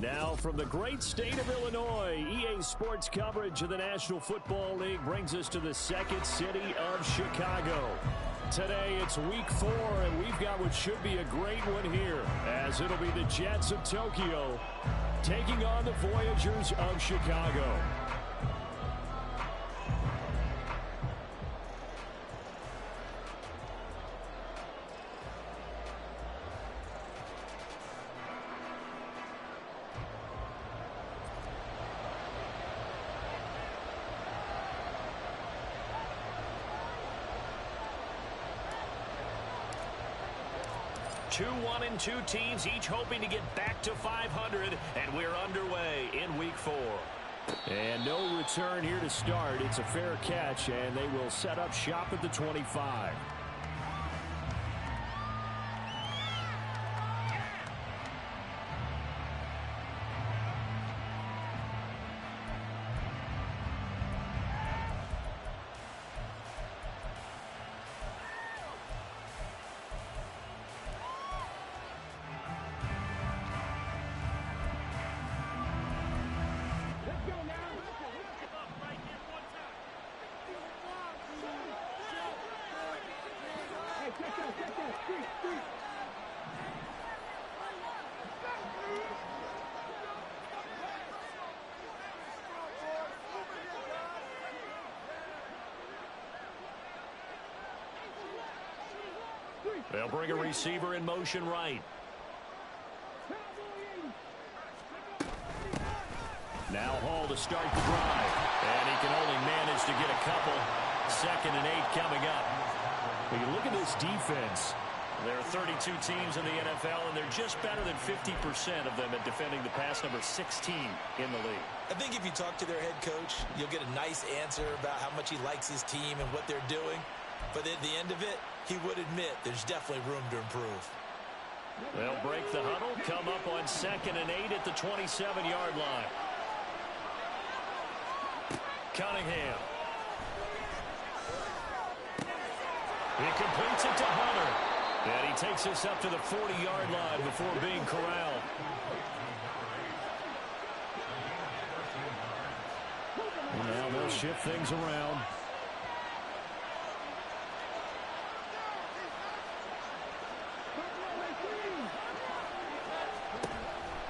Now from the great state of Illinois, EA Sports coverage of the National Football League brings us to the second city of Chicago. Today it's week 4, and we've got what should be a great one here, as it'll be the Jets of Tokyo taking on the Voyagers of Chicago. 2-1-2 teams, each hoping to get back to 500, and we're underway in week 4. And no return here to start. It's a fair catch, and they will set up shop at the 25. They'll bring a receiver in motion right. Now Hall to start the drive. And he can only manage to get a couple. 2nd and 8 coming up. When you look at this defense, there are 32 teams in the NFL, and they're just better than 50% of them at defending the pass, number 16 in the league. I think if you talk to their head coach, you'll get a nice answer about how much he likes his team and what they're doing. But at the end of it, he would admit there's definitely room to improve. They'll break the huddle, come up on 2nd and 8 at the 27-yard line. Cunningham. He completes it to Hunter. And he takes us up to the 40-yard line before being corralled. And now they'll shift things around.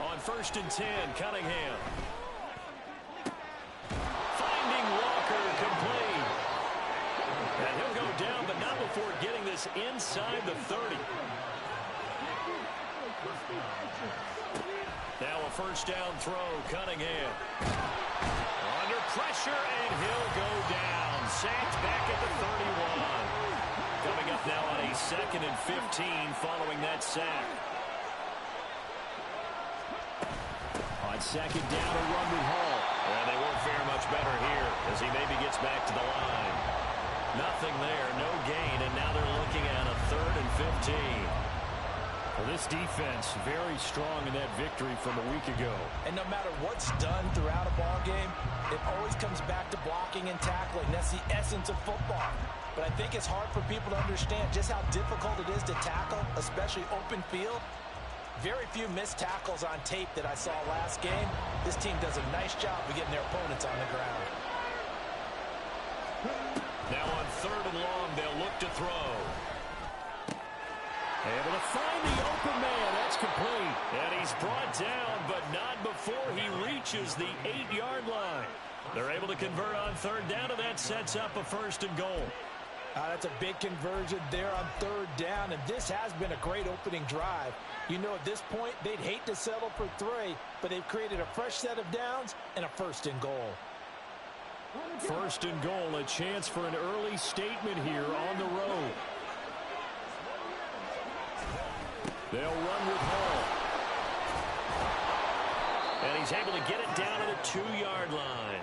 On 1st and 10, Cunningham. Finding Walker complete. And he'll go down, but not before getting this inside the 30. Now a 1st down throw, Cunningham. Under pressure, and he'll go down. Sacked back at the 31. Coming up now on a 2nd and 15 following that sack. On 2nd down, a run with Hall. And they won't fare much better here as he maybe gets back to the line. Nothing there, no gain, and now they're looking at a 3rd and 15. Well, this defense very strong in that victory from a week ago. And no matter what's done throughout a ball game, it always comes back to blocking and tackling. That's the essence of football. But I think it's hard for people to understand just how difficult it is to tackle, especially open field. Very few missed tackles on tape that I saw last game. This team does a nice job of getting their opponents on the ground. Now on 3rd and long, they'll look to throw. Able to find the open man. That's complete. And he's brought down, but not before he reaches the 8-yard line. They're able to convert on 3rd down, and that sets up a 1st and goal. That's a big conversion there on 3rd down, and this has been a great opening drive. You know, at this point, they'd hate to settle for 3, but they've created a fresh set of downs and a 1st and goal. 1st and goal, a chance for an early statement here on the road. They'll run with Hall. And he's able to get it down to the 2-yard line.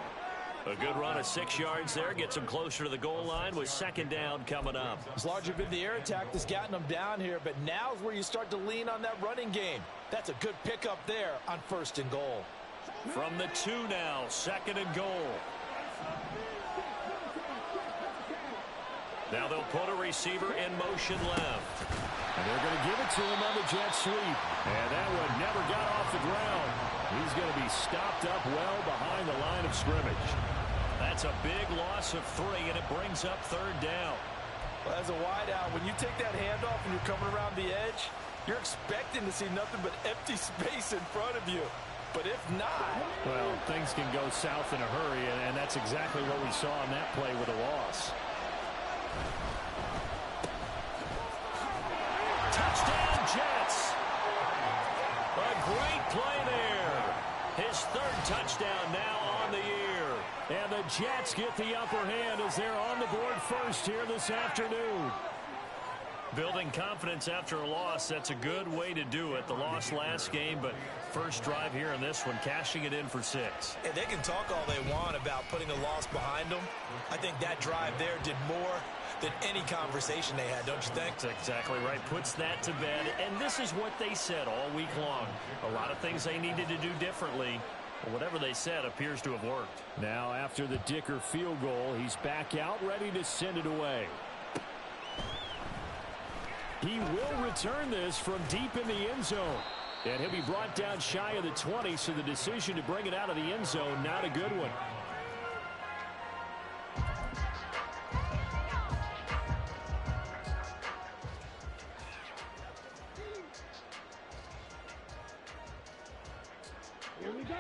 A good run of 6 yards there. Gets him closer to the goal line with 2nd down coming up. It's largely been the air attack that's gotten them down here, but now's where you start to lean on that running game. That's a good pickup there on 1st and goal. From the 2 now, 2nd and goal. Now they'll put a receiver in motion left. And they're going to give it to him on the jet sweep. And that one never got off the ground. he's stopped up well behind the line of scrimmage. That's a big loss of 3, and it brings up 3rd down. Well, as a wideout, when you take that handoff and you're coming around the edge, you're expecting to see nothing but empty space in front of you. But if not... Well, things can go south in a hurry, and that's exactly what we saw on that play with a loss. Touchdown, Jets! A great play there. His 3rd touchdown now on the year. And the Jets get the upper hand as they're on the board first here this afternoon. Building confidence after a loss, that's a good way to do it. The loss last game, but first drive here in this one, cashing it in for 6. And they can talk all they want about putting a loss behind them. I think that drive there did more than any conversation they had, don't you think? That's exactly right. Puts that to bed. And this is what they said all week long. A lot of things they needed to do differently. But whatever they said appears to have worked. Now after the Dicker field goal, he's back out ready to send it away. He will return this from deep in the end zone. And he'll be brought down shy of the 20, so the decision to bring it out of the end zone, not a good one. Here we go.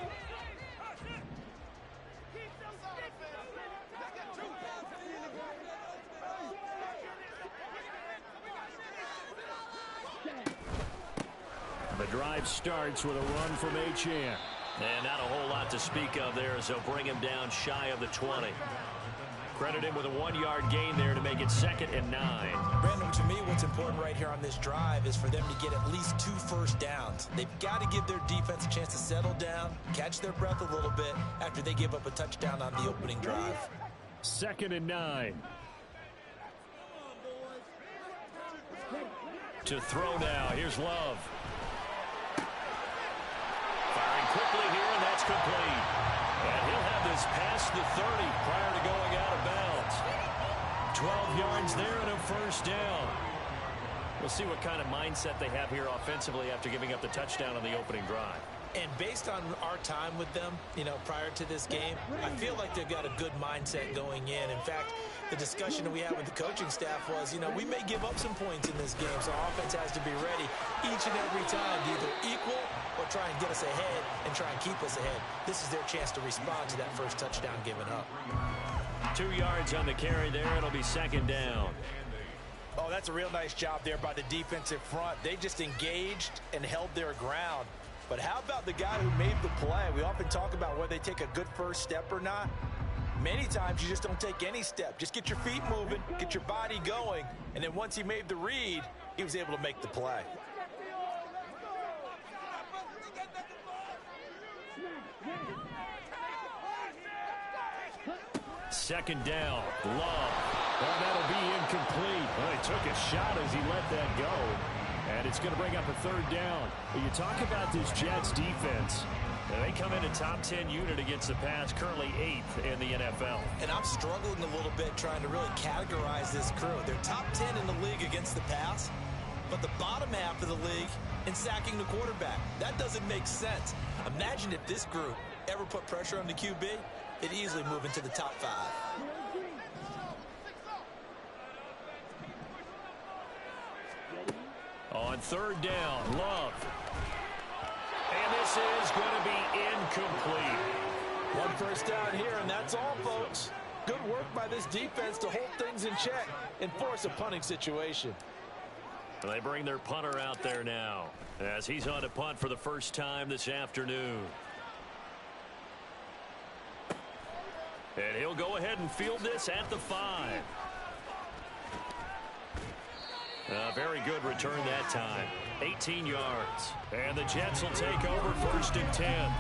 The drive starts with a run from Achane. And not a whole lot to speak of there as they'll bring him down shy of the 20. Credit him with a 1-yard gain there to make it 2nd and 9. Brandon, to me, what's important right here on this drive is for them to get at least 2 first downs. They've got to give their defense a chance to settle down, catch their breath a little bit after they give up a touchdown on the opening drive. 2nd and 9. To throw now. Here's Love. Firing quickly here, and that's complete. And he'll have this past the 30 prior to going out of bounds. 12 yards there and a first down. We'll see what kind of mindset they have here offensively after giving up the touchdown on the opening drive. And based on our time with them, prior to this game, I feel like they've got a good mindset going in. In fact, the discussion that we had with the coaching staff was, we may give up some points in this game, so our offense has to be ready each and every time to either equal or try and get us ahead and try and keep us ahead. This is their chance to respond to that first touchdown given up. 2 yards on the carry there. It'll be 2nd down. Oh, that's a real nice job there by the defensive front. They just engaged and held their ground. But how about the guy who made the play? We often talk about whether they take a good first step or not. Many times you just don't take any step. Just get your feet moving, get your body going, and then once he made the read, he was able to make the play. Second down. Love. Oh, that'll be incomplete. Well, he took a shot as he let that go. And it's going to bring up a 3rd down. But you talk about this Jets defense. They come in a top 10 unit against the pass, currently 8th in the NFL. And I'm struggling a little bit trying to really categorize this crew. They're top 10 in the league against the pass, but the bottom half of the league in sacking the quarterback. That doesn't make sense. Imagine if this group ever put pressure on the QB, it'd easily move into the top 5. On 3rd down, Love. And this is going to be incomplete. 1 first down here, and that's all, folks. Good work by this defense to hold things in check and force a punting situation. They bring their punter out there now as he's on to punt for the first time this afternoon. And he'll go ahead and field this at the 5. A very good return that time. 18 yards. And the Jets will take over 1st and 10.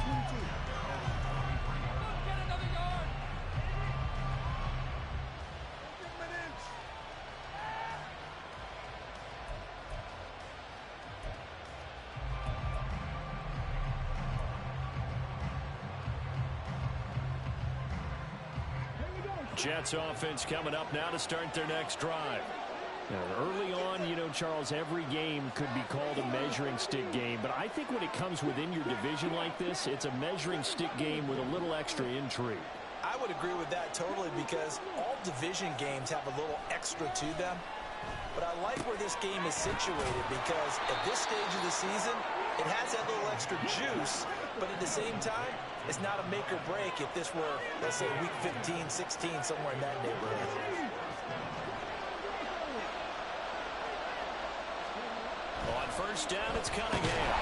Jets offense coming up now to start their next drive. Now, early on, Charles, every game could be called a measuring stick game. But I think when it comes within your division like this, it's a measuring stick game with a little extra intrigue. I would agree with that totally because all division games have a little extra to them. But I like where this game is situated because at this stage of the season, it has that little extra juice. But at the same time, it's not a make or break if this were, let's say, week 15, 16, somewhere in that neighborhood. On first down, it's Cunningham.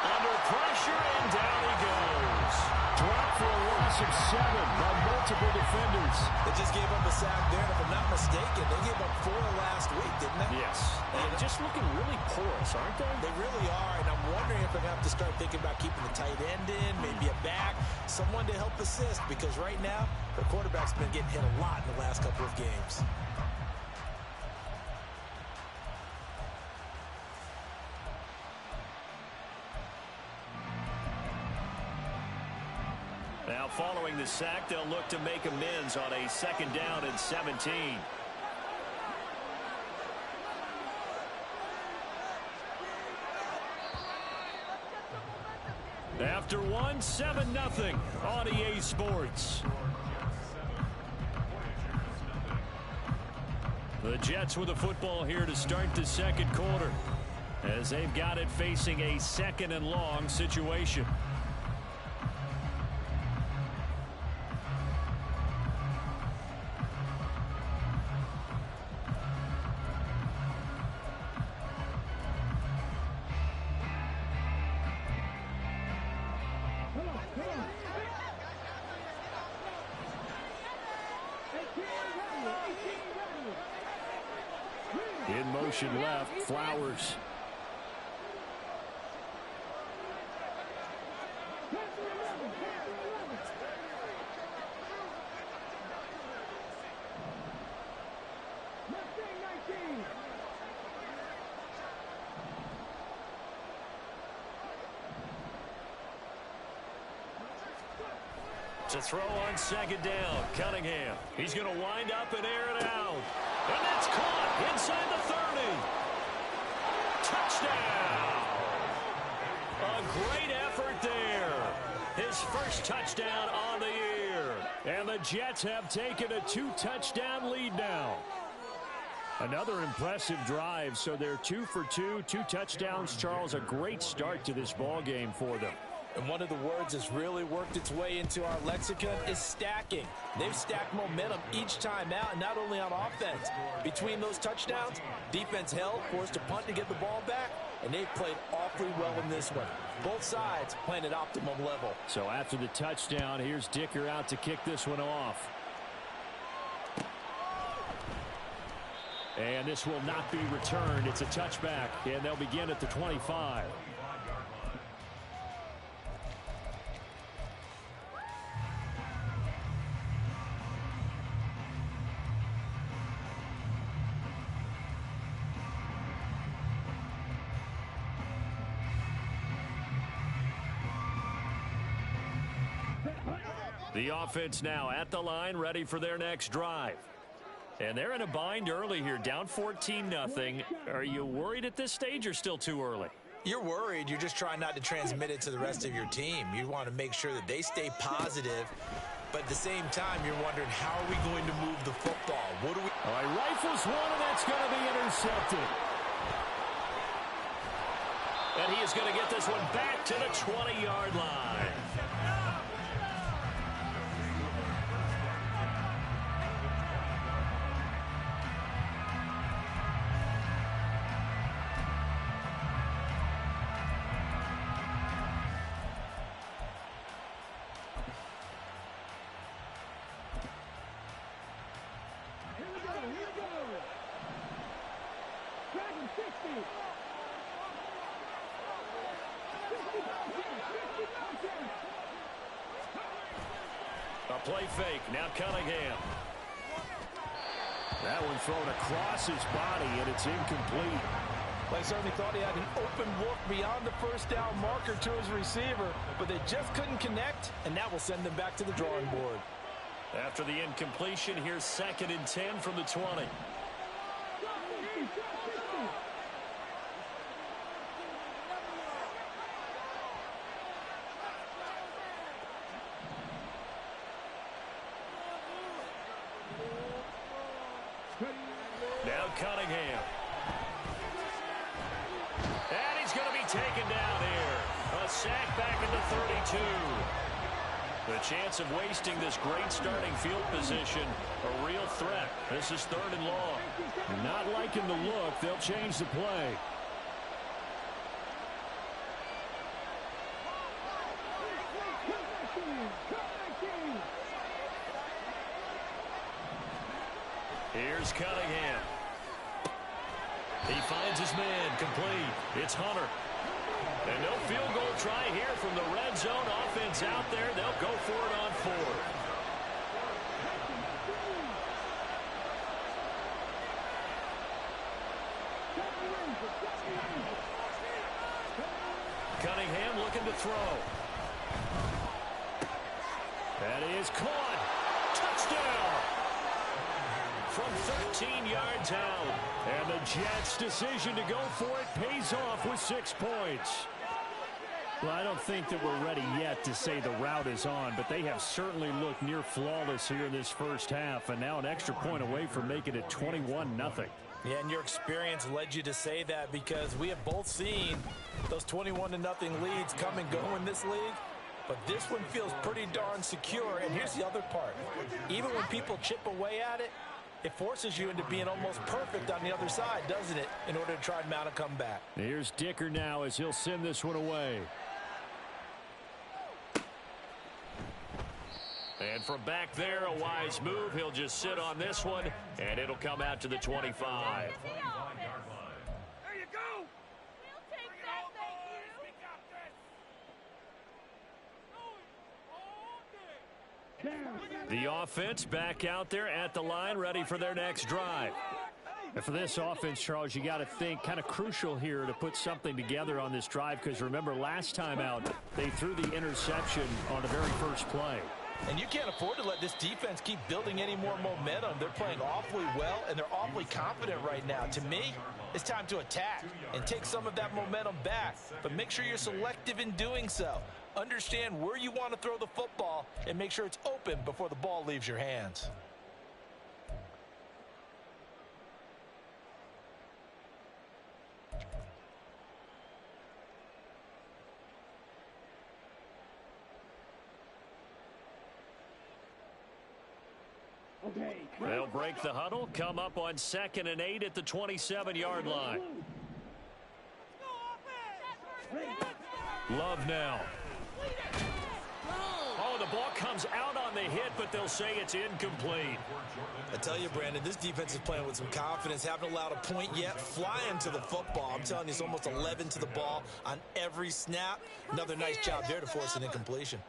Under pressure, and down he goes. Dropped for a loss of 7 by multiple defenders. They just gave up a sack there, and if I'm not mistaken, they gave up 4 last week, didn't they? Yes. And just looking really porous, aren't they? They really are, and I'm wondering if they're going to have to start thinking about keeping the tight end in, maybe a back, someone to help assist, because right now, their quarterback's been getting hit a lot in the last couple of games. Now, following the sack, they'll look to make amends on a 2nd down and 17. After one, 7-0 on EA Sports. The Jets with the football here to start the 2nd quarter, as they've got it facing a 2nd and long situation. In motion left, Flowers. To throw on 2nd down, Cunningham. He's going to wind up and air it out. And that's caught inside the 30. Touchdown! A great effort there. His first touchdown on the year. And the Jets have taken a 2-touchdown lead now. Another impressive drive, so they're 2 for 2, 2 touchdowns. Charles, a great start to this ball game for them. And one of the words that's really worked its way into our lexicon is stacking. They've stacked momentum each time out, and not only on offense. Between those touchdowns, defense held, forced a punt to get the ball back, and they've played awfully well in this one. Both sides playing at optimum level. So after the touchdown, here's Dicker out to kick this one off. And this will not be returned. It's a touchback, and they'll begin at the 25. The offense now at the line, ready for their next drive. And they're in a bind early here, down 14-0. Are you worried at this stage or still too early? You're worried. You're just trying not to transmit it to the rest of your team. You want to make sure that they stay positive. But at the same time, you're wondering, how are we going to move the football? What do we... All right, rifles one, and that's going to be intercepted. And he is going to get this one back to the 20-yard line. A play fake, now Cunningham. That one thrown across his body, and it's incomplete. They certainly thought he had an open look beyond the first down marker to his receiver, but they just couldn't connect, and that will send them back to the drawing board. After the incompletion, here's 2nd and 10 from the 20. Now Cunningham. And he's going to be taken down here. A sack back at the 32. The chance of wasting this great starting field position, a real threat. This is 3rd and long. Not liking the look. They'll change the play. Here's Cunningham. He finds his man, complete. It's Hunter. And no field goal try here from the red zone. Offense out there. They'll go for it on 4th. Cunningham looking to throw. That is caught. Touchdown. From 13 yards out. And the Jets' decision to go for it pays off with 6 points. Well, I don't think that we're ready yet to say the route is on, but they have certainly looked near flawless here in this first half, and now an extra point away from making it 21-0. Yeah, and your experience led you to say that, because we have both seen those 21-0 leads come and go in this league. But this one feels pretty darn secure, and here's the other part. Even when people chip away at it, it forces you into being almost perfect on the other side, doesn't it, in order to try and mount a comeback. Here's Dicker now as he'll send this one away. And from back there, a wise move. He'll just sit on this one, and it'll come out to the 25. There you go. We'll take that, thank you. We got this. The offense back out there at the line, ready for their next drive. And for this offense, Charles, you got to think kind of crucial here to put something together on this drive, because remember, last time out, they threw the interception on the very first play. And you can't afford to let this defense keep building any more momentum. They're playing awfully well, and they're awfully confident right now. To me, it's time to attack and take some of that momentum back. But make sure you're selective in doing so. Understand where you want to throw the football and make sure it's open before the ball leaves your hands. They'll break the huddle, come up on 2nd and 8 at the 27-yard line. Love now. Oh, the ball comes out on the hit, but they'll say it's incomplete. I tell you, Brandon, this defense is playing with some confidence. Haven't allowed a point yet. Flying to the football. I'm telling you, it's almost 11 to the ball on every snap. Another nice job there to force an incompletion.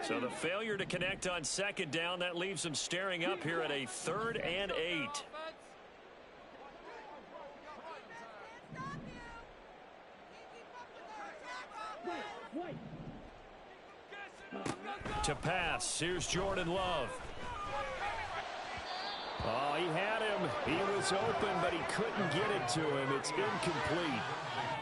So the failure to connect on 2nd down, that leaves them staring up here at a 3rd and 8. To pass, here's Jordan Love. Oh, he had him. He was open, but he couldn't get it to him. It's incomplete.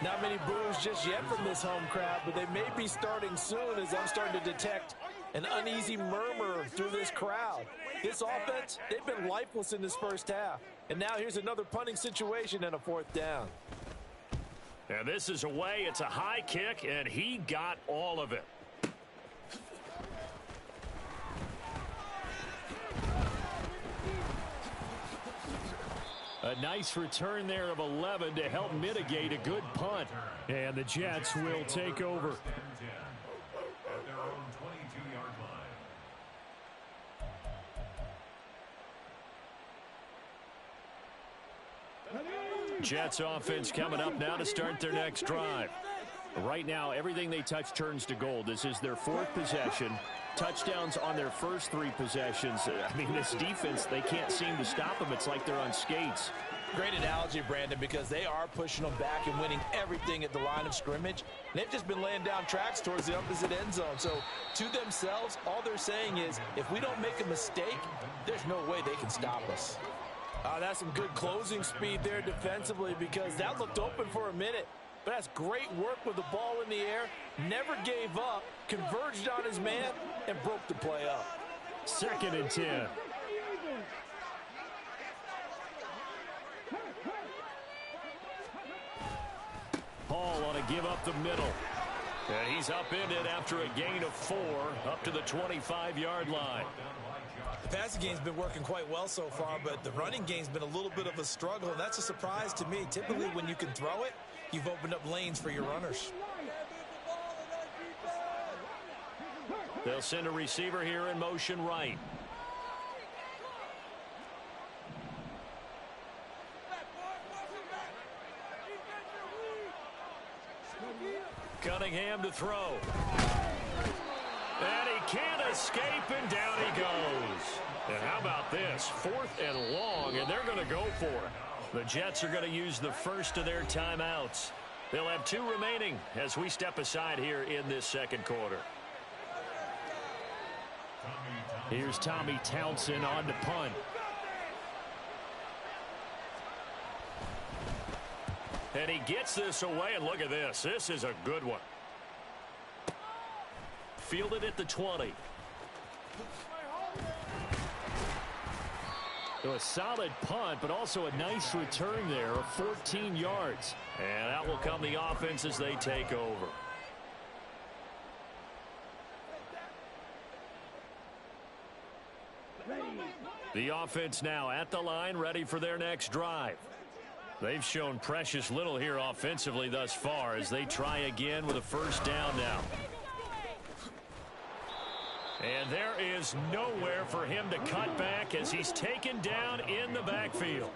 Not many boos just yet from this home crowd, but they may be starting soon, as I'm starting to detect an uneasy murmur through this crowd. This offense, they've been lifeless in this first half. And now here's another punting situation and a 4th down. And this is away. It's a high kick, and he got all of it. A nice return there of 11 to help mitigate a good punt. And the Jets will take over. Jets offense coming up now to start their next drive. Right now, everything they touch turns to gold. This is their 4th possession. Touchdowns on their first 3 possessions. I mean, this defense, they can't seem to stop them. It's like they're on skates. Great analogy, Brandon, because they are pushing them back and winning everything at the line of scrimmage. And they've just been laying down tracks towards the opposite end zone. So to themselves, all they're saying is, if we don't make a mistake, there's no way they can stop us. That's some good closing speed there defensively, because that looked open for a minute. But that's great work with the ball in the air. Never gave up, converged on his man, and broke the play up. 2nd and 10. Hall on a give up the middle. And he's upended after a gain of 4 up to the 25-yard line. The passing game's been working quite well so far, but the running game's been a little bit of a struggle, and that's a surprise to me. Typically, when you can throw it, you've opened up lanes for your runners. They'll send a receiver here in motion right. Cunningham to throw. And he can't escape, and down he goes. And how about this? 4th and long, and they're going to go for it. The Jets are going to use the first of their timeouts. They'll have 2 remaining as we step aside here in this second quarter. Here's Tommy Townsend on to punt. And he gets this away, and look at this. This is a good one. Fielded at the 20. So a solid punt, but also a nice return there of 14 yards. And out will come the offense as they take over. The offense now at the line, ready for their next drive. They've shown precious little here offensively thus far as they try again with a first down now. And there is nowhere for him to cut back as he's taken down in the backfield.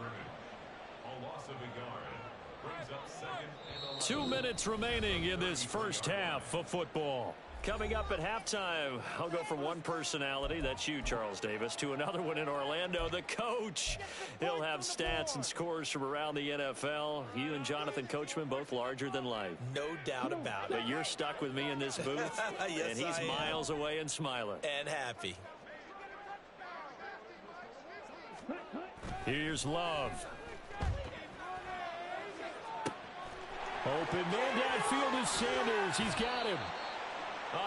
2 minutes remaining in this first half of football. Coming up at halftime, I'll go from one personality, that's you, Charles Davis, to another one in Orlando, the coach. He'll have stats and scores from around the NFL. You and Jonathan Coachman, both larger than life. No doubt about it. But you're stuck with me in this booth, yes, and he's miles away and smiling. And happy. Here's Love. Open man downfield is Sanders. He's got him.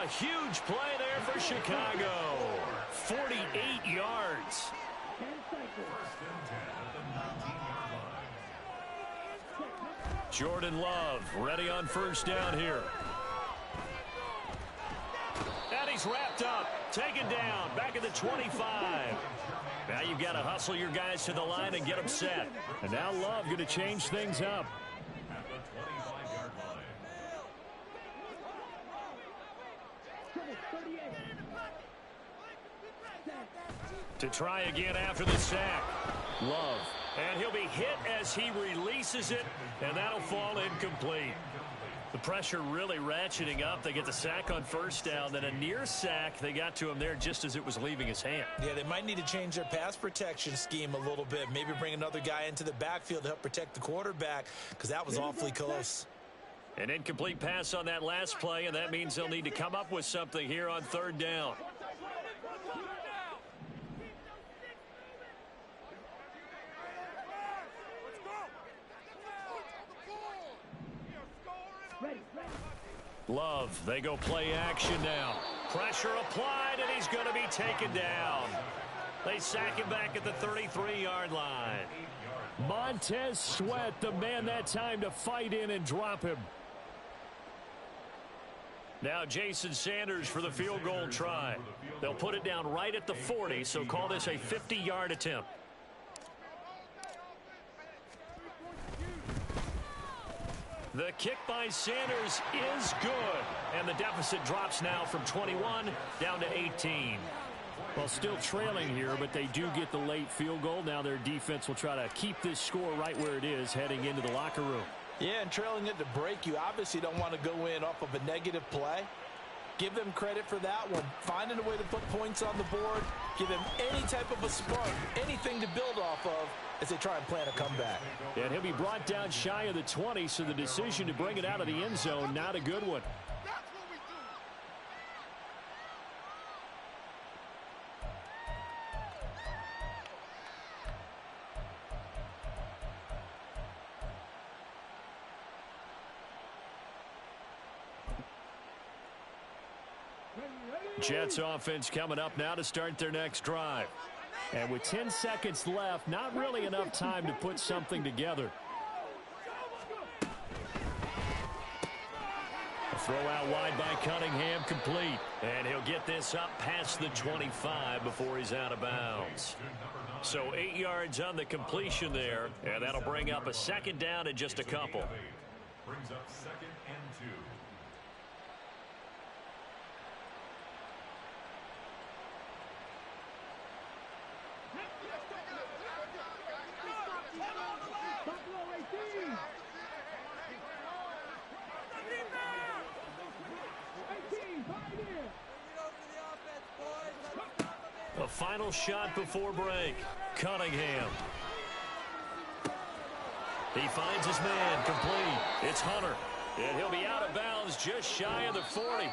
A huge play there for Chicago. 48 yards. Jordan Love ready on first down here. And he's wrapped up. Taken down. Back at the 25. Now you've got to hustle your guys to the line and get them set. And now Love going to change things up. To try again after the sack. Love. And he'll be hit as he releases it, and that'll fall incomplete. The pressure really ratcheting up. They get the sack on first down, then a near sack. They got to him there just as it was leaving his hand. Yeah, they might need to change their pass protection scheme a little bit. Maybe bring another guy into the backfield to help protect the quarterback, because that was awfully close. An incomplete pass on that last play, and that means they'll need to come up with something here on third down. Love, they go play action now. Pressure applied, and he's going to be taken down. They sack him back at the 33-yard line. Montez Sweat, the man that time to fight in and drop him. Now Jason Sanders for the field goal try. They'll put it down right at the 40, so call this a 50-yard attempt. The kick by Sanders is good, and the deficit drops now from 21 down to 18. Well, still trailing here, but they do get the late field goal. Now their defense will try to keep this score right where it is heading into the locker room. Yeah, and trailing it to break, you obviously don't want to go in off of a negative play. Give them credit for that one. Finding a way to put points on the board. Give them any type of a spark, anything to build off of as they try and plan a comeback. And he'll be brought down shy of the 20, so the decision to bring it out of the end zone, not a good one. Jets offense coming up now to start their next drive. And with 10 seconds left, not really enough time to put something together. A throw out wide by Cunningham, complete. And he'll get this up past the 25 before he's out of bounds. So 8 yards on the completion there, and that'll bring up a second down in just a couple. Brings up 2nd and 2. A final shot before break. Cunningham. He finds his man, complete. It's Hunter. And he'll be out of bounds just shy of the 40.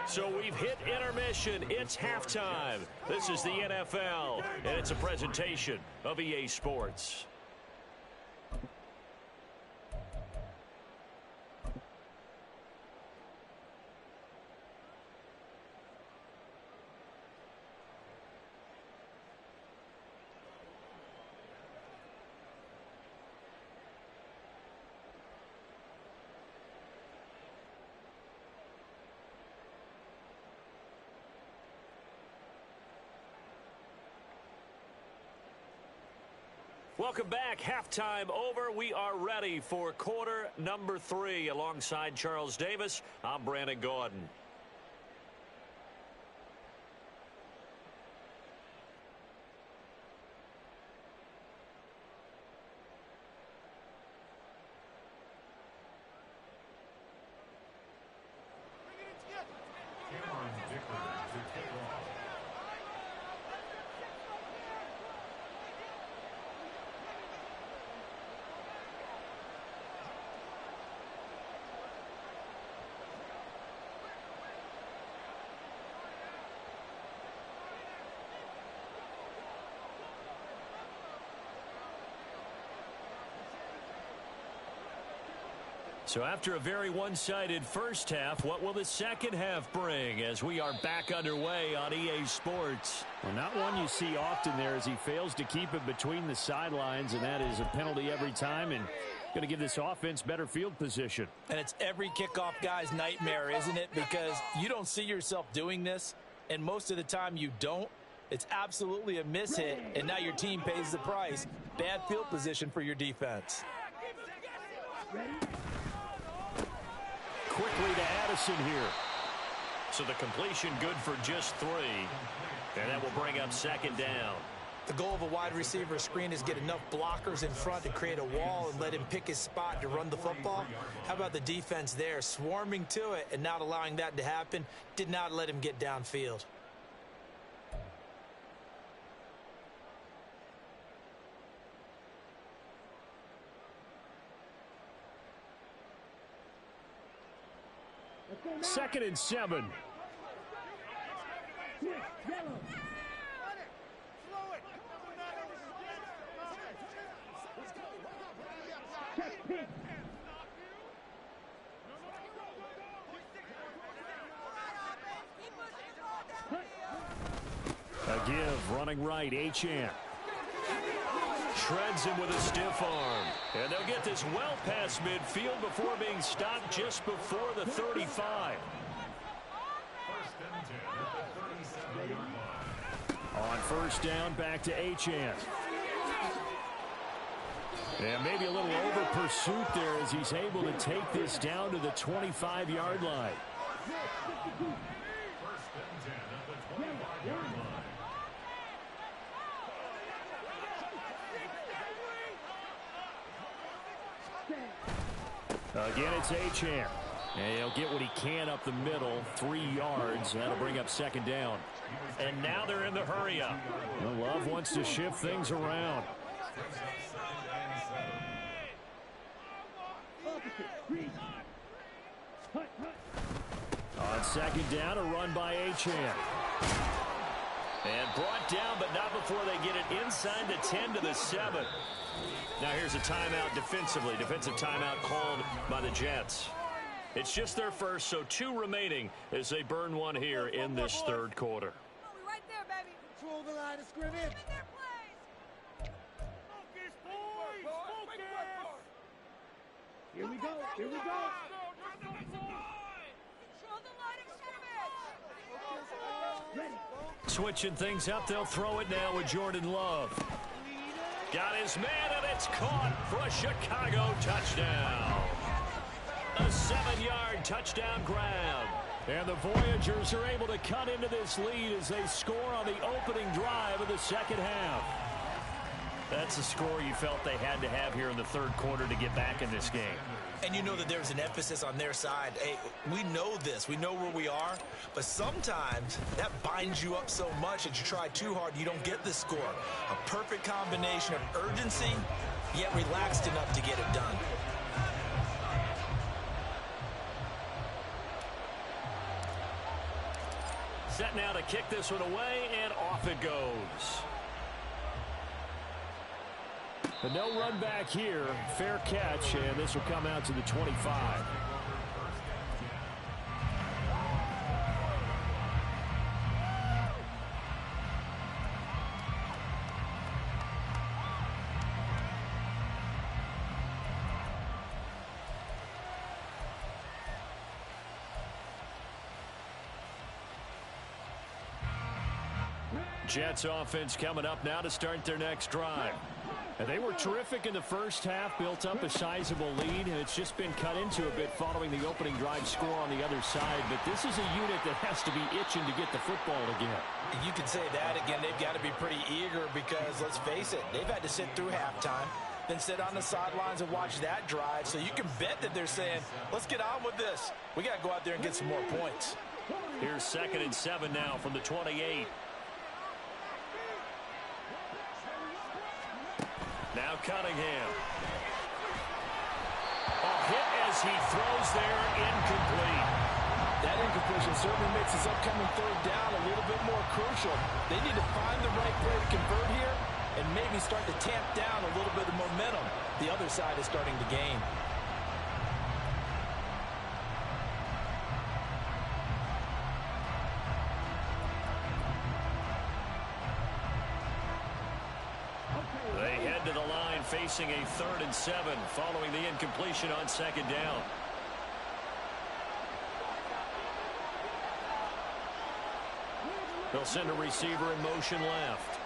So we've hit intermission. It's halftime. This is the NFL, and it's a presentation of EA Sports. Welcome back. Halftime over. We are ready for quarter number 3. Alongside Charles Davis, I'm Brandon Gaudin. So after a very one-sided first half, what will the second half bring as we are back underway on EA Sports? Well, not one you see often there as he fails to keep it between the sidelines, and that is a penalty every time and going to give this offense better field position. And it's every kickoff guy's nightmare, isn't it? Because you don't see yourself doing this, and most of the time you don't. It's absolutely a miss hit, and now your team pays the price. Bad field position for your defense. Quickly to Addison here. So the completion good for just 3. And that will bring up second down. The goal of a wide receiver screen is get enough blockers in front to create a wall and let him pick his spot to run the football. How about the defense there, swarming to it and not allowing that to happen? Did not let him get downfield. Second and 7. A give, running right, Achane. Shreds him with a stiff arm. And they'll get this well past midfield before being stopped just before the 35. On first down, back to Achane. And maybe a little over pursuit there as he's able to take this down to the 25-yard line. Again, it's Achane. And he'll get what he can up the middle, 3 yards. That'll bring up second down. And now they're in the hurry up. Well, Love wants to shift things around. On second down, a run by Achane. And brought down, but not before they get it inside the 10 to the 7. Now here's a timeout defensively. Defensive timeout called by the Jets. It's just their first, so 2 remaining as they burn one here in this third quarter. Right there, baby. Control the line of scrimmage. Get in there, please. Focus, boys. Focus. Here we go. Here we go. Control the line of scrimmage. Ready. Switching things up, they'll throw it now with Jordan Love. Got his man, and it's caught for a Chicago touchdown. A 7-yard touchdown grab. And the Voyagers are able to cut into this lead as they score on the opening drive of the second half. That's a score you felt they had to have here in the third quarter to get back in this game. And you know that there's an emphasis on their side. Hey, we know this. We know where we are. But sometimes that binds you up so much that you try too hard, you don't get the score. A perfect combination of urgency, yet relaxed enough to get it done. Set now to kick this one away, and off it goes. But no run back here. Fair catch, and this will come out to the 25. Jets offense coming up now to start their next drive. And they were terrific in the first half, built up a sizable lead, and it's just been cut into a bit following the opening drive score on the other side. But this is a unit that has to be itching to get the football again. You can say that again. They've got to be pretty eager because, let's face it, they've had to sit through halftime, then sit on the sidelines and watch that drive. So you can bet that they're saying, let's get on with this. We got to go out there and get some more points. Here's 2nd and 7 now from the 28. Now Cunningham. A hit as he throws there, incomplete. That incompletion certainly makes this upcoming third down a little bit more crucial. They need to find the right play to convert here and maybe start to tamp down a little bit of momentum. The other side is starting to gain. They head to the line facing a 3rd and 7 following the incompletion on 2nd down. They'll send a receiver in motion left.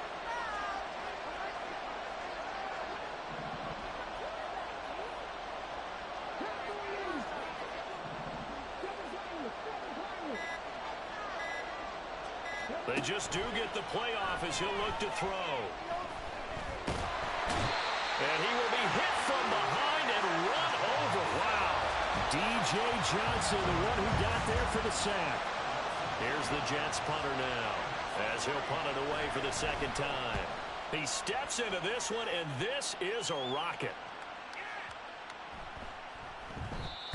They just do get the playoff as he'll look to throw. And he will be hit from behind and run over. Wow. D.J. Johnson, the one who got there for the sack. Here's the Jets punter now as he'll punt it away for the 2nd time. He steps into this one, and this is a rocket.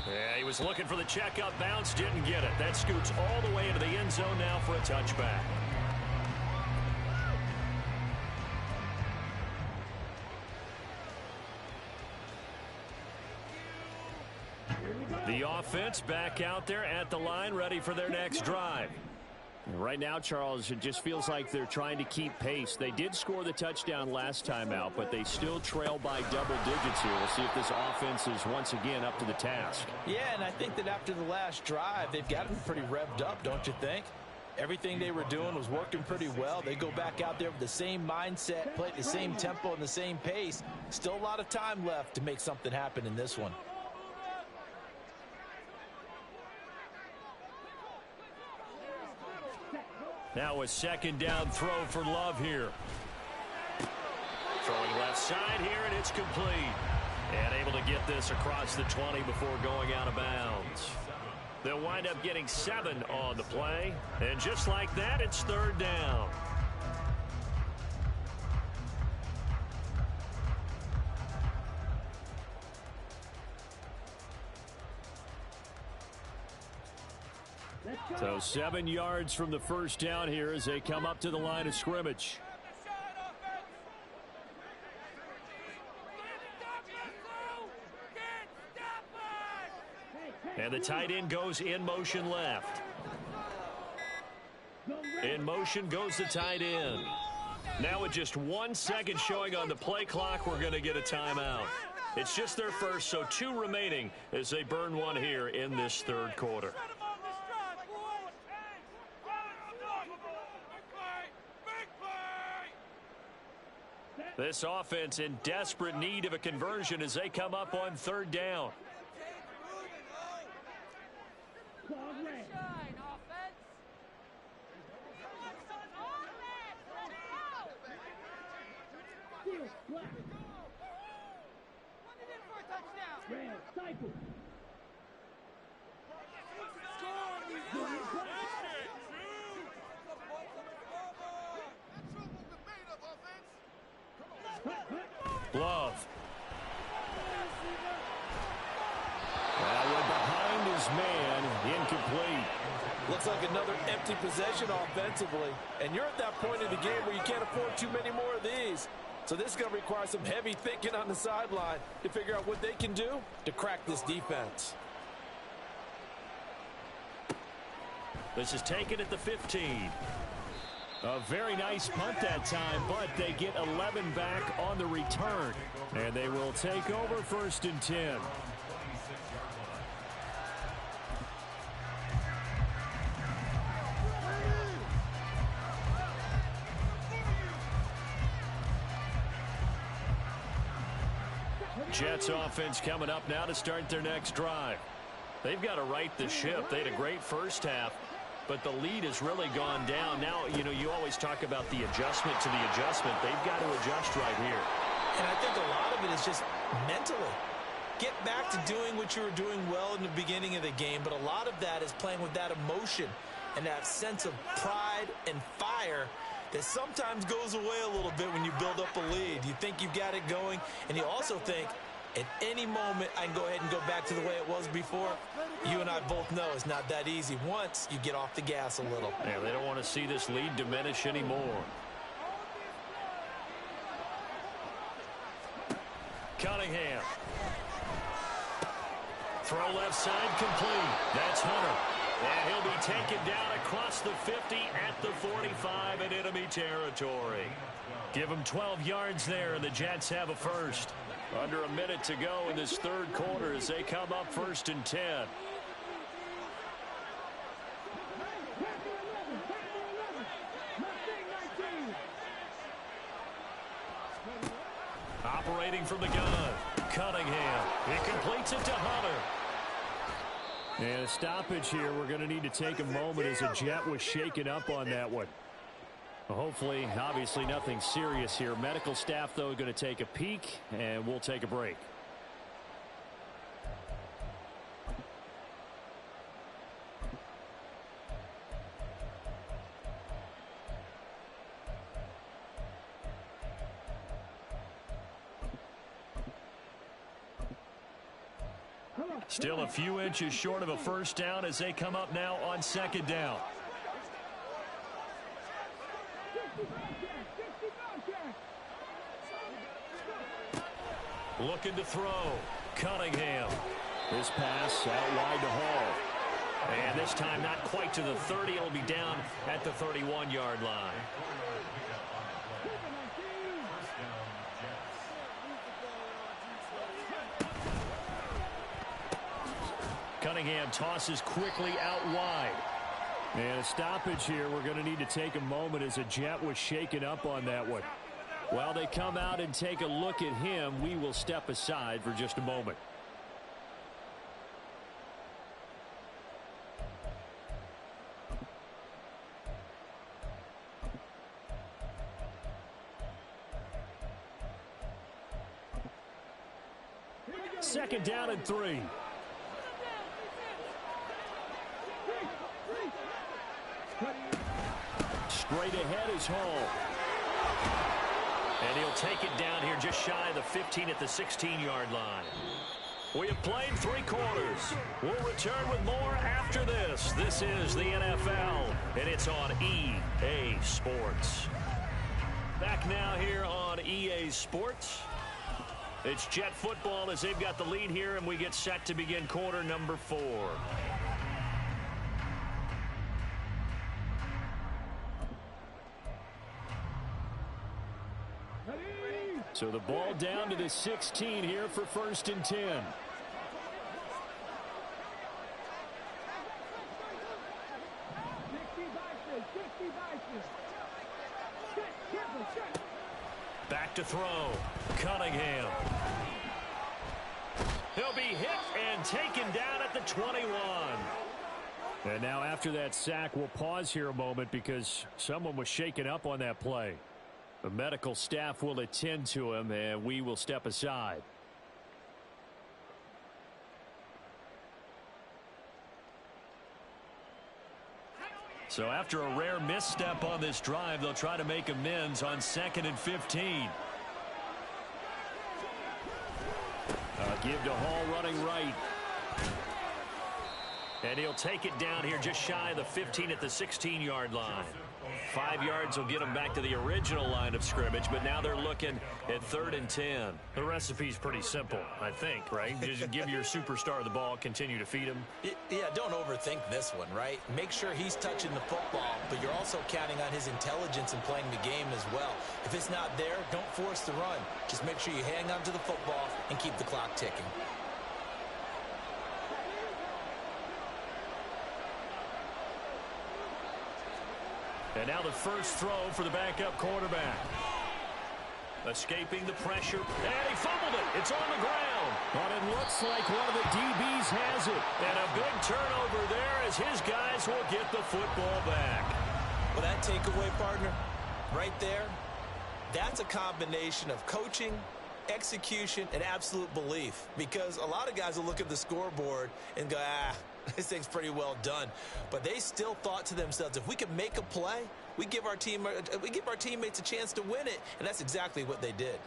Yeah, he was looking for the checkup bounce, didn't get it. That scoots all the way into the end zone now for a touchback. The offense back out there at the line, ready for their next drive. Right now, Charles, it just feels like they're trying to keep pace. They did score the touchdown last time out, but they still trail by double digits here. We'll see if this offense is once again up to the task. Yeah, and I think that after the last drive, they've gotten pretty revved up, don't you think? Everything they were doing was working pretty well. They go back out there with the same mindset, play at the same tempo and the same pace. Still a lot of time left to make something happen in this one. Now a 2nd down throw for Love here. Throwing left side here, and it's complete. And able to get this across the 20 before going out of bounds. They'll wind up getting 7 on the play. And just like that, it's 3rd down. So 7 yards from the first down here as they come up to the line of scrimmage. And the tight end goes in motion left. In motion goes the tight end. Now with just 1 second showing on the play clock, we're going to get a timeout. It's just their first, so 2 remaining as they burn 1 here in this 3rd quarter. This offense in desperate need of a conversion as they come up on 3rd down. Love. Well, we're behind his man, incomplete. Looks like another empty possession offensively. And you're at that point in the game where you can't afford too many more of these. So this is going to require some heavy thinking on the sideline to figure out what they can do to crack this defense. This is taken at the 15. A very nice punt that time, but they get 11 back on the return. And they will take over 1st and 10. Jets offense coming up now to start their next drive. They've got to right the ship. They had a great first half, but the lead has really gone down. Now, you always talk about the adjustment to the adjustment. They've got to adjust right here. And I think a lot of it is just mentally. Get back to doing what you were doing well in the beginning of the game, but a lot of that is playing with that emotion and that sense of pride and fire that sometimes goes away a little bit when you build up a lead. You think you've got it going, and you also think, at any moment, I can go ahead and go back to the way it was before. You and I both know it's not that easy once you get off the gas a little. Yeah, they don't want to see this lead diminish anymore. Cunningham. Throw left side complete. That's Hunter. And he'll be taken down across the 50 at the 45 in enemy territory. Give him 12 yards there, and the Jets have a first. Under a minute to go in this 3rd quarter as they come up 1st and 10. Operating from the gun, Cunningham. He completes it to Hunter. And a stoppage here. We're going to need to take a moment as a Jet was shaken up on that one. Hopefully, obviously nothing serious here. Medical staff, though, going to take a peek, and we'll take a break. Still a few inches short of a first down as they come up now on 2nd down. Looking to throw. Cunningham. This pass out wide to Hall. And this time not quite to the 30. It'll be down at the 31-yard line. Cunningham tosses quickly out wide. And a stoppage here. We're going to need to take a moment as a Jet was shaken up on that one. While they come out and take a look at him, we will step aside for just a moment. Second down and 3. straight ahead is Hall. And he'll take it down here just shy of the 15 at the 16-yard line. We have played 3 quarters. We'll return with more after this. This is the NFL, and it's on EA Sports. Back now here on EA Sports. It's Jet football as they've got the lead here, and we get set to begin quarter number 4. So the ball down to the 16 here for 1st and 10. Back to throw. Cunningham. He'll be hit and taken down at the 21. And now after that sack, we'll pause here a moment because someone was shaken up on that play. The medical staff will attend to him, and we will step aside. So after a rare misstep on this drive, they'll try to make amends on 2nd and 15. Give to Hall running right. And he'll take it down here just shy of the 15 at the 16-yard line. 5 yards will get them back to the original line of scrimmage, but now they're looking at 3rd and 10. The recipe's pretty simple, I think, right? Just give your superstar the ball, continue to feed him. Yeah, don't overthink this one, right? Make sure he's touching the football, but you're also counting on his intelligence in playing the game as well. If it's not there, don't force the run. Just make sure you hang on to the football and keep the clock ticking. And now the first throw for the backup quarterback. Escaping the pressure. And he fumbled it. It's on the ground. But it looks like one of the DBs has it. And a big turnover there as his guys will get the football back. Well, that takeaway, partner, right there, that's a combination of coaching, execution, and absolute belief. Because a lot of guys will look at the scoreboard and go, this thing's pretty well done. But they still thought to themselves, if we can make a play, we give our teammates a chance to win it. And that's exactly what they did.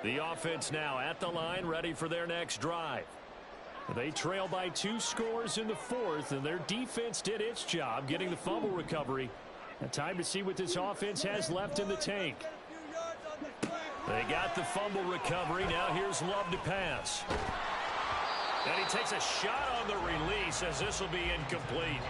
The offense now at the line, ready for their next drive. They trail by 2 scores in the 4th, and their defense did its job getting the fumble recovery. And time to see what this offense has left in the tank. They got the fumble recovery. Now here's Love to pass. And he takes a shot on the release as this will be incomplete.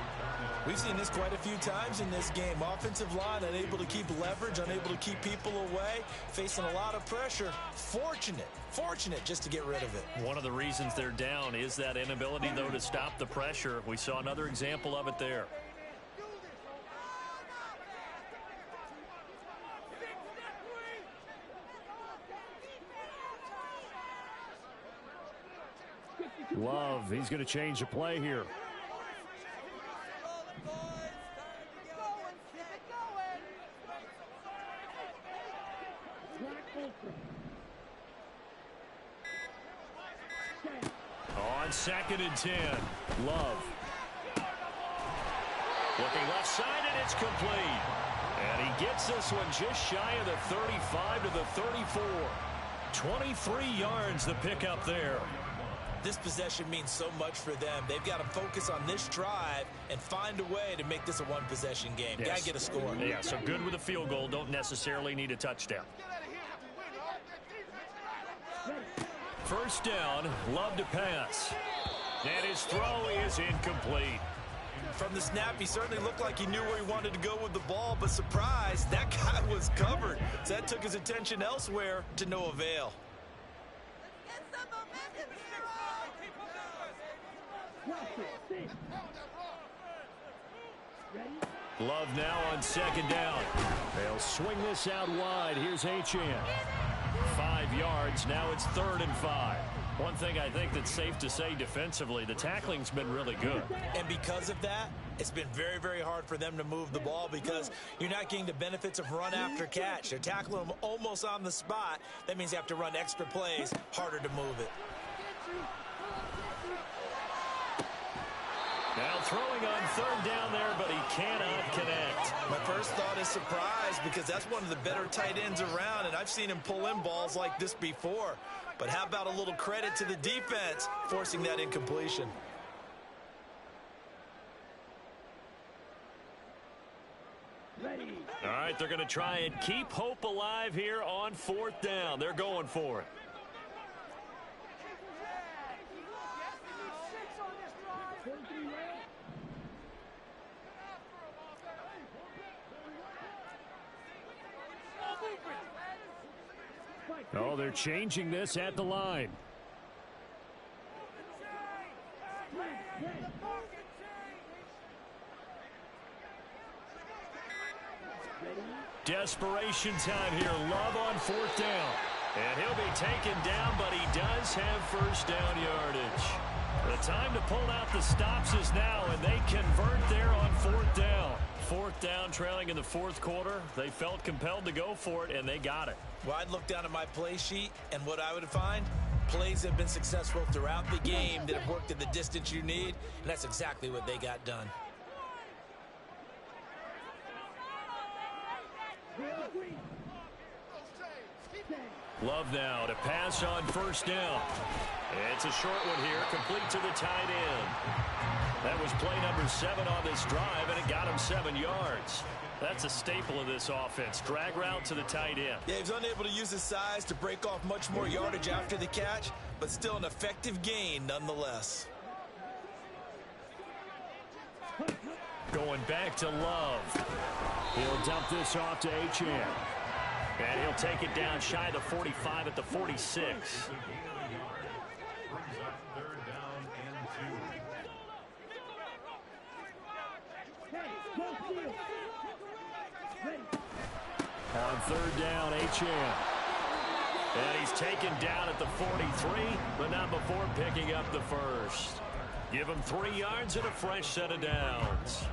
We've seen this quite a few times in this game. Offensive line unable to keep leverage, unable to keep people away, facing a lot of pressure. Fortunate just to get rid of it. One of the reasons they're down is that inability, though, to stop the pressure. We saw another example of it there. Love, he's going to change the play here. On 2nd and 10. Love. Looking left side, and it's complete. And he gets this one just shy of the 35 to the 34. 23 yards the pickup there. This possession means so much for them. They've got to focus on this drive and find a way to make this a one-possession game. Yes. Got to get a score. Yeah, so good with a field goal. Don't necessarily need a touchdown. First down, Love to pass. And his throw is incomplete. From the snap, he certainly looked like he knew where he wanted to go with the ball, but surprise, that guy was covered. So that took his attention elsewhere to no avail. Love now on 2nd down. They'll swing this out wide. Here's Achane. 5 yards. Now it's 3rd and 5. One thing I think that's safe to say defensively, the tackling's been really good. And because of that, it's been very, very hard for them to move the ball because you're not getting the benefits of run after catch. They're tackling them almost on the spot. That means you have to run extra plays, harder to move it. Now throwing on third down there, but he cannot connect. My first thought is surprise because that's one of the better tight ends around, and I've seen him pull in balls like this before. But how about a little credit to the defense forcing that incompletion? All right, they're going to try and keep hope alive here on fourth down. They're going for it. Oh, they're changing this at the line. Desperation time here. Love on fourth down. And he'll be taken down, but he does have first down yardage. The time to pull out the stops is now, and they convert there on fourth down. Fourth down, trailing in the fourth quarter. They felt compelled to go for it, and they got it. Well, I'd look down at my play sheet, and what I would find, plays have been successful throughout the game that have worked at the distance you need, and that's exactly what they got done. Love now to pass on first down. It's a short one here, complete to the tight end. That was play number 7 on this drive, and it got him 7 yards. That's a staple of this offense. Drag route to the tight end. Yeah, he was unable to use his size to break off much more yardage after the catch, but still an effective gain nonetheless. Going back to Love. He'll dump this off to Achane. And he'll take it down shy of the 45 at the 46. On third down, Achane. And he's taken down at the 43, but not before picking up the first. Give him 3 yards and a fresh set of downs.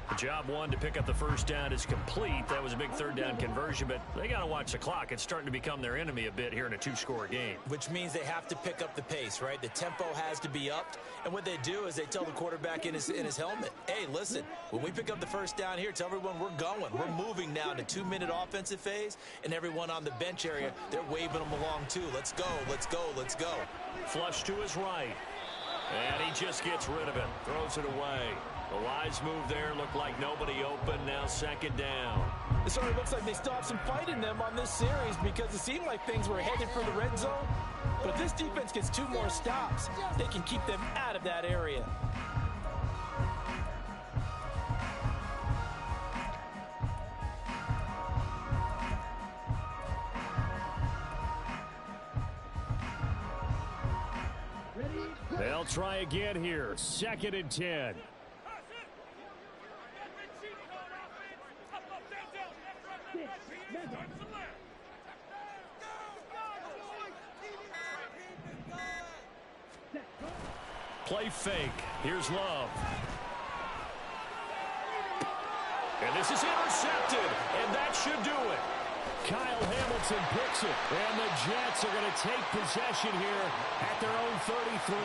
The job one to pick up the first down is complete. That was a big third down conversion, but they got to watch the clock. It's starting to become their enemy a bit here in a 2-score game. Which means they have to pick up the pace, right? The tempo has to be upped. And what they do is they tell the quarterback in his helmet, hey, listen, when we pick up the first down here, tell everyone we're going. We're moving now to 2-minute offensive phase, and everyone on the bench area, they're waving them along too. Let's go, let's go, let's go. Flush to his right. And he just gets rid of it. Throws it away. A wise move there. Looked like nobody open. Now second down. It certainly looks like they still have some fight in them on this series because it seemed like things were headed for the red zone. But if this defense gets 2 more stops, they can keep them out of that area. They'll try again here. 2nd and 10. Play fake. Here's Love. And this is intercepted. And that should do it. Kyle Hamilton picks it. And the Jets are going to take possession here at their own 33.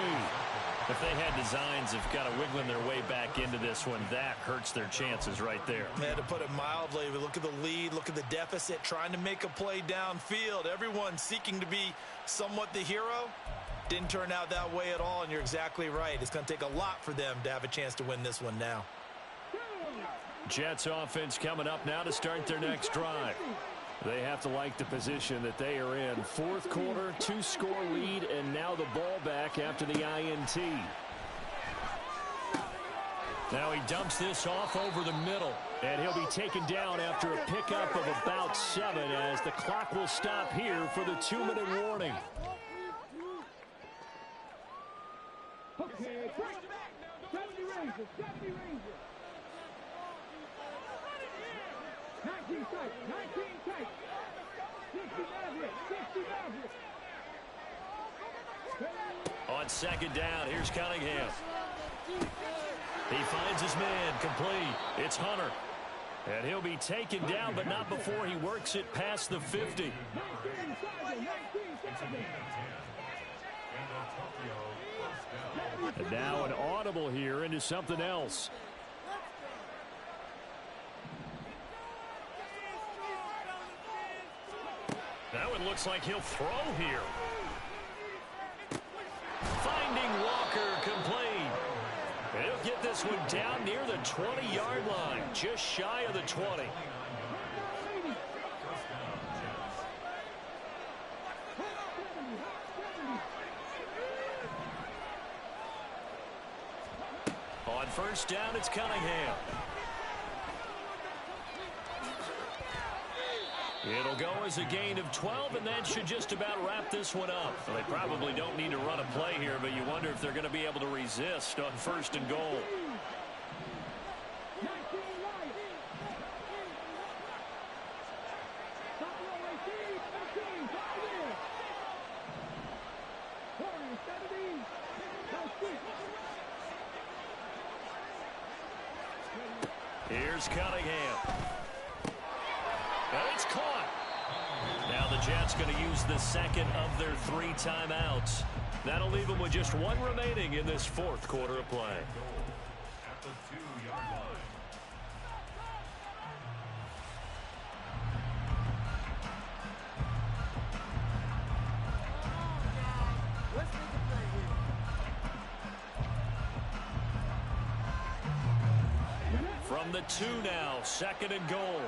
If they had designs of kind of wiggling their way back into this one, that hurts their chances right there. Man, to put it mildly, we look at the lead, look at the deficit, trying to make a play downfield. Everyone seeking to be somewhat the hero. Didn't turn out that way at all, and you're exactly right. It's going to take a lot for them to have a chance to win this one now. Jets offense coming up now to start their next drive. They have to like the position that they are in. 4th quarter, 2-score lead, and now the ball back after the INT. Now he dumps this off over the middle, and he'll be taken down after a pickup of about 7 as the clock will stop here for the 2-minute warning. Okay, 70 Rangers, 70 Rangers. 19 tight, 19 tight. 60 Maverick, 60 Maverick. On second down, here's Cunningham. He finds his man, complete. It's Hunter. And he'll be taken down, but not before he works it past the 50. And now an audible here into something else. That one looks like he'll throw here. Finding Walker complete. He'll get this one down near the 20-yard line, just shy of the 20. On first down, it's Cunningham. It'll go as a gain of 12, and that should just about wrap this one up. Well, they probably don't need to run a play here, but you wonder if they're going to be able to resist on first and goal. Here's Cunningham. And it's caught. Now the Jets going to use the second of their 3 timeouts. That'll leave them with just 1 remaining in this 4th quarter of play. At the 2-yard line. From the 2 now, 2nd and goal.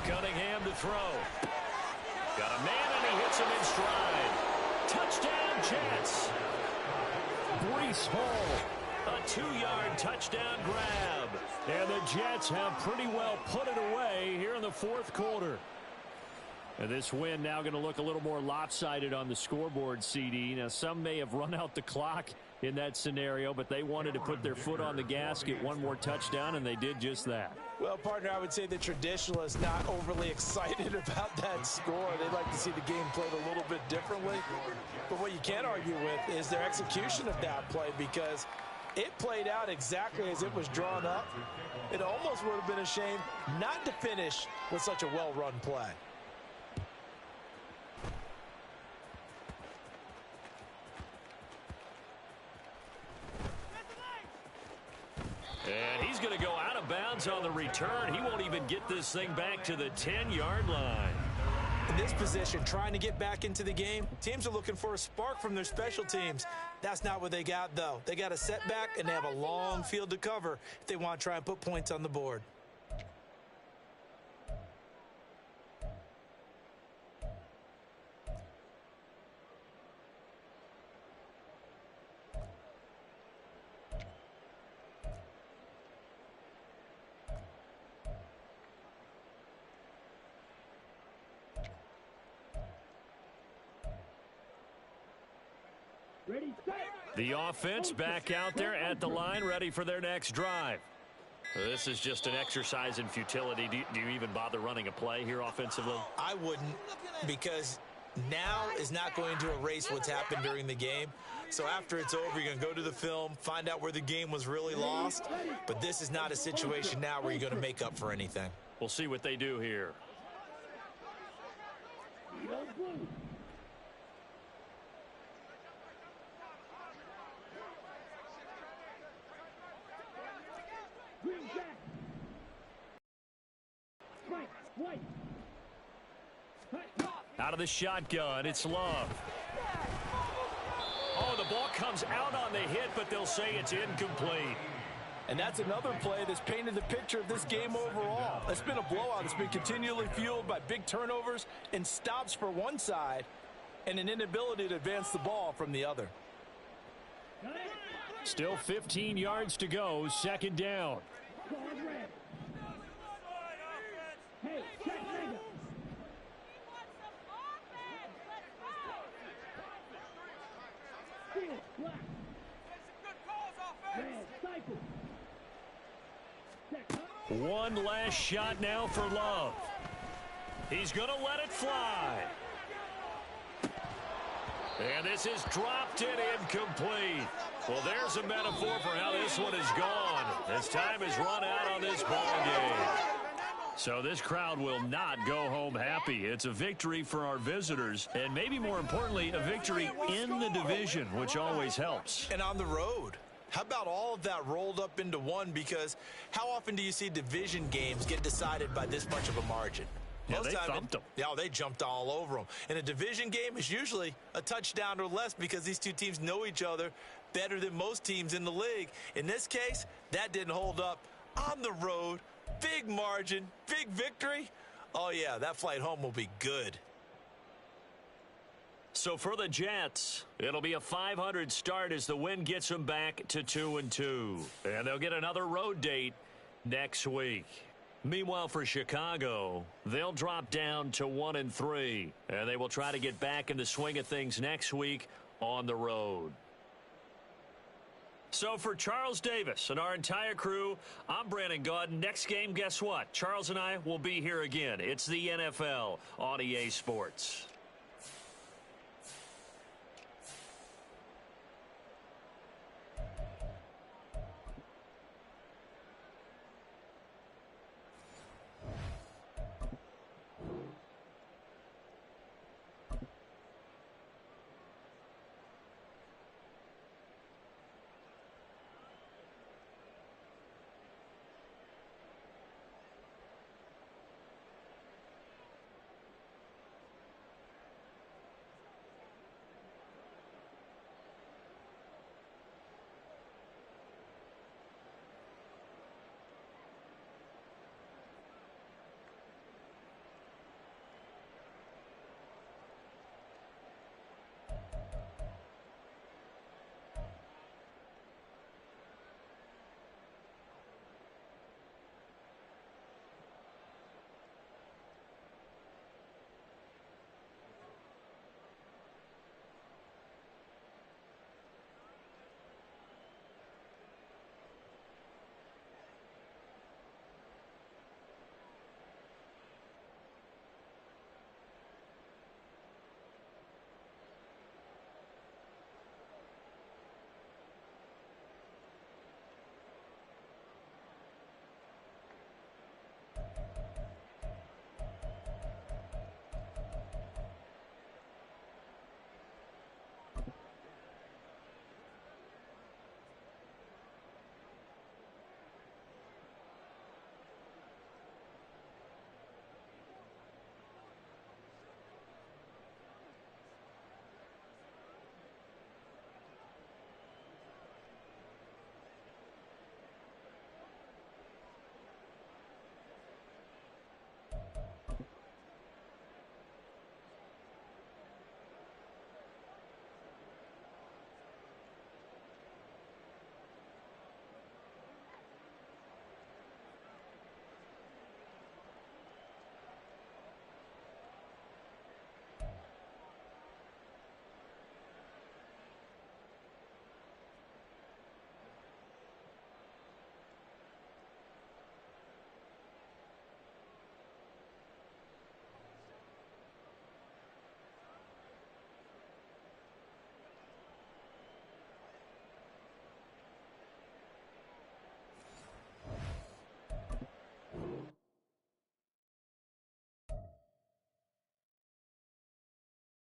Cunningham to throw. Got a man, and he hits him in stride. Touchdown, Jets. Breece Hall, a 2-yard touchdown grab. And the Jets have pretty well put it away here in the 4th quarter. And this win now going to look a little more lopsided on the scoreboard, CD. Now, some may have run out the clock in that scenario, but they wanted to put their foot on the gas, get 1 more touchdown, and they did just that. Well, partner, I would say the traditionalists not overly excited about that score. They'd like to see the game played a little bit differently. But what you can't argue with is their execution of that play, because it played out exactly as it was drawn up. It almost would have been a shame not to finish with such a well-run play. And he's going to go out of bounds on the return. He won't even get this thing back to the 10-yard line. In this position, trying to get back into the game, teams are looking for a spark from their special teams. That's not what they got, though. They got a setback, and they have a long field to cover if they want to try and put points on the board. The offense back out there at the line, ready for their next drive. This is just an exercise in futility. Do you even bother running a play here offensively? I wouldn't, because now is not going to erase what's happened during the game. So after it's over, you're going to go to the film, find out where the game was really lost. But this is not a situation now where you're going to make up for anything. We'll see what they do here. Out of the shotgun, it's Love. Oh, the ball comes out on the hit, but they'll say it's incomplete. And that's another play that's painted the picture of this game overall. It's been a blowout. It's been continually fueled by big turnovers and stops for one side and an inability to advance the ball from the other. Still 15 yards to go, 2nd down. One last shot now for Love. He's going to let it fly. And this is dropped and incomplete. Well, there's a metaphor for how this one is gone. As time has run out on this ball game. So this crowd will not go home happy. It's a victory for our visitors, and maybe more importantly, a victory in the division, which always helps. And on the road. How about all of that rolled up into one? Because how often do you see division games get decided by this much of a margin? Yeah, they thumped them. Yeah, they jumped all over them. And a division game is usually a touchdown or less because these two teams know each other better than most teams in the league. In this case, that didn't hold up. On the road, big margin, big victory. Oh, yeah, that flight home will be good. So for the Jets, it'll be a 500 start as the win gets them back to 2-2. And they'll get another road date next week. Meanwhile, for Chicago, they'll drop down to 1-3. And they will try to get back in the swing of things next week on the road. So for Charles Davis and our entire crew, I'm Brandon Gaudin. Next game, guess what? Charles and I will be here again. It's the NFL on EA Sports.